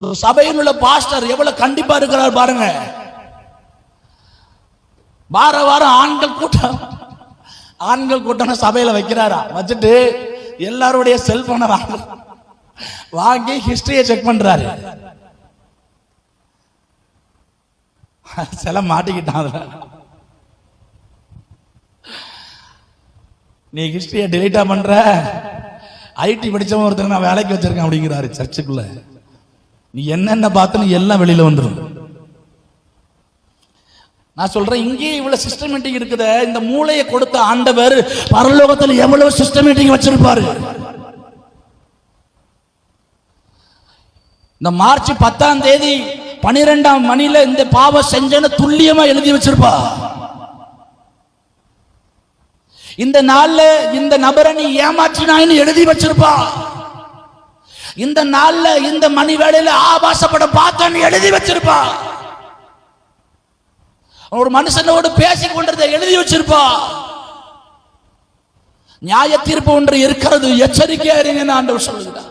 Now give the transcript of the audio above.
சபையில் உள்ள பாஸ்டர் எவ்வளவு கண்டிப்பா இருக்கிறார் பாருங்க. வார வாரம் ஆண்கள் கூட்டம் சபையில வைக்கிறாரா, வச்சுட்டு எல்லாருடைய செல்போனை வாங்கி ஹிஸ்டரியை செக் பண்றாரு. சில மாட்டிக்கிட்டான். நீ ஹிஸ்டரியை டெலீட்டா பண்ற, ஐடி படிச்சவன் ஒருத்தர் நான் வேலைக்கு வச்சிருக்கேன் அப்படிங்கிறாரு சர்ச்சுக்குள்ள. நீ என்னென்ன பார்த்து எல்லாம் வெளியில வந்துடும். நான் சொல்றேன், இங்கே இவ்வளவு சிஸ்டமேட்டிக் இருக்குது. இந்த மூளையை கொடுத்த ஆண்டவர் பரலோகத்தில் எவ்வளவு சிஸ்டமேட்டிக் வச்சிருப்பாரு. இந்த மார்ச் 10ஆம் தேதி 12ஆம் மணில இந்த பாவம் செஞ்சேன்னு துல்லியமா எழுதி வச்சிருப்பா. இந்த நாள்ல இந்த நபரை நீ ஏமாற்றினாயின்னு எழுதி வச்சிருப்பா. இந்த நாள்ல இந்த மணி வேளையில ஆபாசப்படம் பார்த்தேன்னு எழுதி வச்சிருப்பா. ஒரு மனுஷனோடு பேசிக் கொண்டதை எழுதி வச்சிருப்பா. நியாய தீர்ப்பு ஒன்று இருக்கிறது, எச்சரிக்கையா இருங்கன்னு ஆண்டவர் சொல்லுகிறார்.